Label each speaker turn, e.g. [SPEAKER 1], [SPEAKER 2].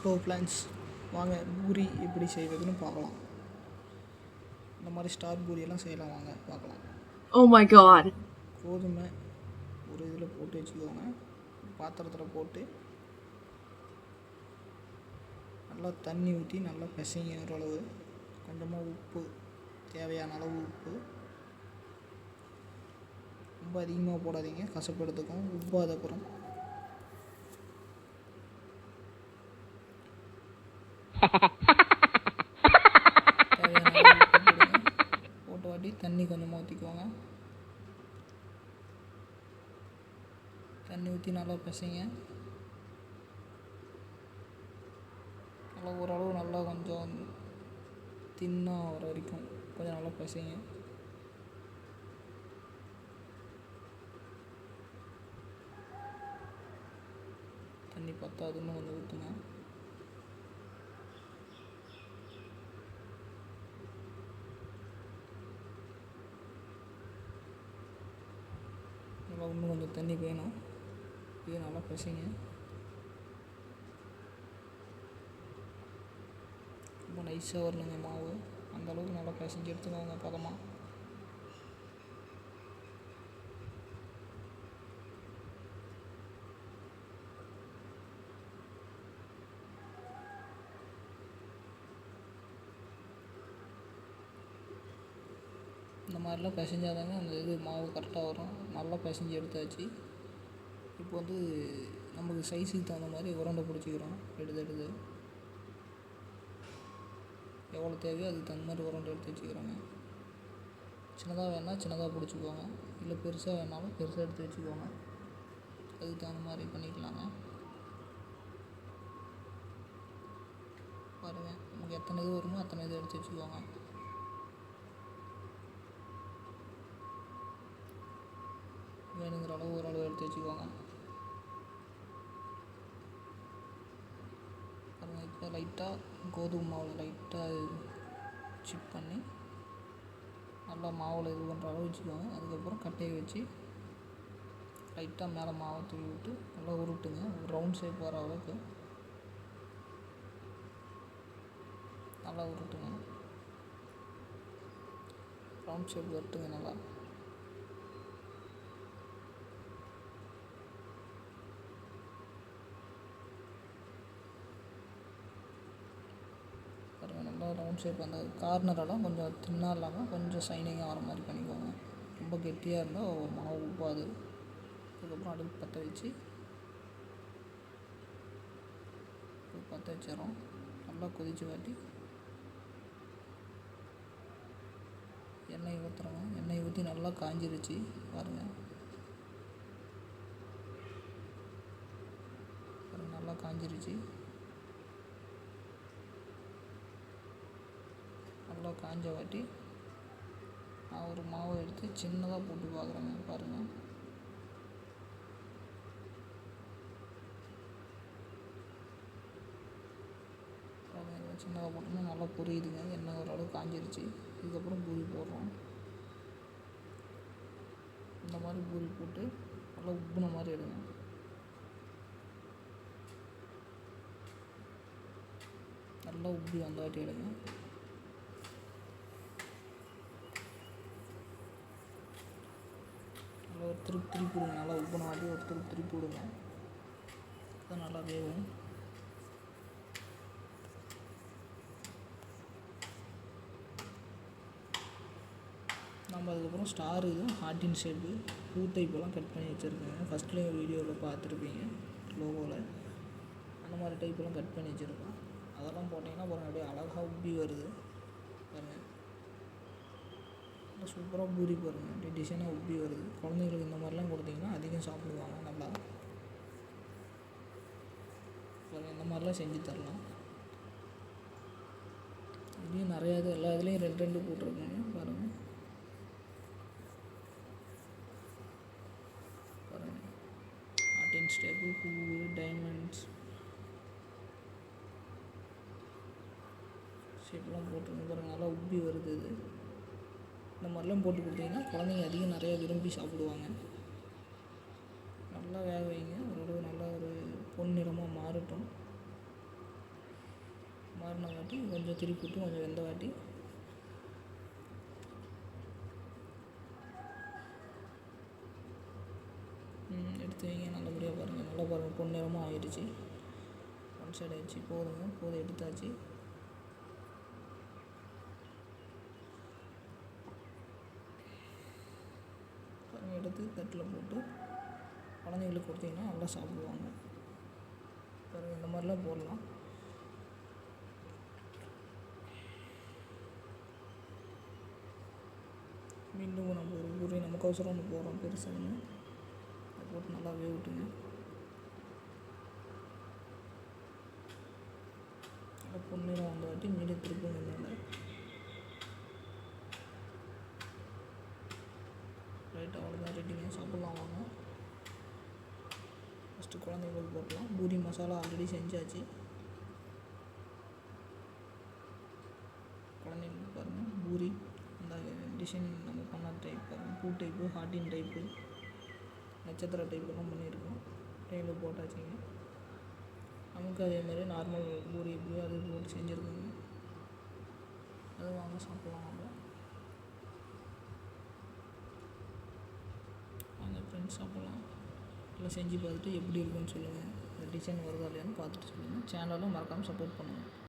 [SPEAKER 1] Hello friends, வாங்க பூரி எப்படி செய்வதுன்னு பார்க்கலாம். இந்த மாதிரி ஸ்டார் பூரியெல்லாம் செய்யலாம், வாங்க பார்க்கலாம்.
[SPEAKER 2] Oh my god.
[SPEAKER 1] கோதுமை ஒரு இதில் போட்டு வச்சுக்கோங்க. பாத்திரத்தில் போட்டு நல்லா தண்ணி ஊற்றி நல்லா பிசைங்கிற அளவு, கொஞ்சமாக உப்பு, தேவையான அளவு உப்பு, ரொம்ப அதிகமாக போடாதீங்க, கசப்பு எடுத்துக்கும். உப்பு அதுக்கப்புறம் தேவையான அளவு உப்பு போடுங்க. போட்டு வாட்டி தண்ணி கொஞ்சமாக ஊற்றிக்குவாங்க. தண்ணி ஊற்றி நல்லா பிசைங்க. நல்லா ஓரளவு நல்லா கொஞ்சம் தின்னாக வர வரைக்கும் கொஞ்சம் நல்லா பிசைங்க. தண்ணி பத்தாதுன்னு கொஞ்சம் ஊற்றுங்க. நல்லா இன்னும் கொஞ்சம் தண்ணி வேணும். இது நல்லா பிசைங்க. ரொம்ப நைஸாக வரணுங்க மாவு, அந்தளவுக்கு நல்லா பிசைஞ்சு எடுத்துக்கோங்க பதமாக. இந்த மாதிரிலாம் பிசைஞ்சாதாங்க அந்த இது மாவு கரெக்டாக வரும். நல்லா பிசைஞ்சு எடுத்தாச்சு. இப்போ வந்து நமக்கு சைஸுக்கு தகுந்த மாதிரி உருண்டை பிடிச்சிக்கிறோம். எடுத்து எவ்வளோ தேவையோ அதுக்கு தகுந்த மாதிரி உருண்டை எடுத்து வச்சுக்கிறோங்க. சின்னதாக வேணால் சின்னதாக பிடிச்சிக்கோங்க, இல்லை பெருசாக வேணாலும் பெருசாக எடுத்து வச்சுக்கோங்க. அதுக்கு தகுந்த மாதிரி பண்ணிக்கலாங்க. பாருங்கள், நமக்கு எத்தனை இது வருமோ அத்தனை இது எடுத்து வச்சுக்கோங்க. வேணுங்கிற அளவு ஒரு அளவு எடுத்து வச்சுக்கோங்க. பாருங்கள், இப்போ லைட்டாக கோதுமை மாவில் லைட்டாக சிப் பண்ணி நல்லா மாவில் இது பண்ணுற அளவு வச்சுக்கோங்க. அதுக்கப்புறம் கட்டையை வச்சு லைட்டாக மேலே மாவை தூவி விட்டு நல்லா உருட்டுங்க. ஒரு ரவுண்ட் ஷேப் வர அளவுக்கு நல்லா உருட்டுங்க. Round shape வரட்டுங்க. நல்லா பாருங்கள், நல்லா ரவுண்ட் ஷேப் அந்த கார்னரெல்லாம் கொஞ்சம் தின்னாக இல்லாமல் கொஞ்சம் ஷைனிங்காக வர மாதிரி பண்ணிக்கோங்க. ரொம்ப கெட்டியாக இருந்தால் மாவு உப்பாது. அதுக்கப்புறம் அடுப்பு பற்ற வச்சிடறோம். நல்லா கொதிச்சு வாட்டி எண்ணெய் ஊற்றுறோங்க. எண்ணெய் ஊற்றி நல்லா காஞ்சிருச்சு பாருங்கள். நல்லா காஞ்சிருச்சு. நல்லா காஞ்ச வாட்டி நான் ஒரு மாவை எடுத்து சின்னதாக போட்டு பார்க்குறேங்க. பாருங்கள், சின்னதாக போட்டோம்னா நல்லா பொரியுதுங்க. எண்ணெய் ஓரளவு காஞ்சிருச்சு. இதுக்கப்புறம் பூரி போடுறோம். இந்த மாதிரி பூரி போட்டு நல்லா உப்புன மாதிரி எடுங்க. நல்லா உப்பி அந்த வாட்டி எடுங்க. நல்லா ஒரு திருப்பி விடுங்க. நல்லா உப்புன வாட்டி ஒரு திருப்பி விடுங்க. அது நல்லா வேகும். நம்ம அதுக்கப்புறம் ஸ்டார் இதுவும் ஹார்ட்டின் ஷேப்பு டைப்பெல்லாம் கட் பண்ணி வச்சுருக்கேங்க. ஃபஸ்ட்லேயே வீடியோவில் பார்த்துருப்பீங்க லோகோவில். அந்த மாதிரி டைப்பெல்லாம் கட் பண்ணி வச்சுருக்கோம். அதெல்லாம் போட்டிங்கன்னா அப்புறம் அப்படியே அழகாக உப்பி வருது பாருங்கள். நல்லா சூப்பராக பூரி பாருங்கள், அப்படியே டிசைனாக உப்பி வருது. குழந்தைங்களுக்கு இந்த மாதிரிலாம் கொடுத்தீங்கன்னா அதிகம் சாப்பிடுவாங்க. நல்லா பாருங்கள், இந்த மாதிரிலாம் செஞ்சு தரலாம். இதுலேயும் நிறையா இது, எல்லா இதுலேயும் 2 போட்டிருக்காங்க பாருங்கள். ஸ்டேபிள் பூ, டைமண்ட்ஸ் ஷேப்லாம் போட்டுருங்க பாருங்கள். நல்லா உப்பி வருது. இது இந்த மாதிரிலாம் போட்டு கொடுத்தீங்கன்னா குழந்தைங்க அதிகம் நிறையா விரும்பி சாப்பிடுவாங்க. நல்லா வேக வைங்க. ஓரளவு நல்லா ஒரு பொன்னிறமாக மாறட்டும். ஆறின வாட்டி கொஞ்சம் திருப்பி விட்டு கொஞ்சம் வெந்த வாட்டி எடுத்து வைங்க. நல்லபடியாக பாருங்கள். நல்லா பாருங்கள், பொன்னிறமாக ஆயிடுச்சு. ஒன் சைடு ஆயிடுச்சு. போதும் எடுத்தாச்சு. பாருங்கள், எடுத்து தட்டில் போட்டு குழந்தைங்களுக்கு கொடுத்தீங்கன்னா நல்லா சாப்பிடுவாங்க. பாருங்கள், இந்த மாதிரிலாம் போடலாம். மீண்டும் நம்ம ஒரு பூரி நமக்கோசரம் ஒன்று போடுறோம் பெருசாக. அதை போட்டு நல்லா வேவிட்டுங்க. நல்லா பொன்னிறம் வந்த வாட்டி மீடியம் திருப்புங்க. மேலே ரைட், அவ்வளோதான், ரெடிங்க. சாப்பிட்லாம் வாங்க. ஃபஸ்ட்டு குழந்தைங்களுக்கு போடலாம். பூரி மசாலா ஆல்ரெடி செஞ்சாச்சு. குழந்தைங்களுக்கு பாருங்கள், பூரி அந்த டிசைன் நம்ம பண்ண டைப் பாருங்கள். பூ டைப்பு, ஹார்டின் டைப்பு, நட்சத்திர டைப்பெல்லாம் பண்ணியிருக்கோம். டைமில் போட்டாச்சுங்க. நமக்கு அதேமாதிரி நார்மல் பூரி எப்படியோ அது போட்டு செஞ்சுருக்கோங்க. அது வாங்க சாப்பிட்லாம். வாங்க ஃப்ரெண்ட்ஸ், சாப்பிட்லாம். இல்லை செஞ்சு பார்த்துட்டு எப்படி இருக்குன்னு சொல்லுங்கள். இந்த டிசைன் வருதா இல்லையான்னு பார்த்துட்டு சொல்லுங்கள். சேனலும் மறக்காமல் சப்போர்ட் பண்ணுங்கள்.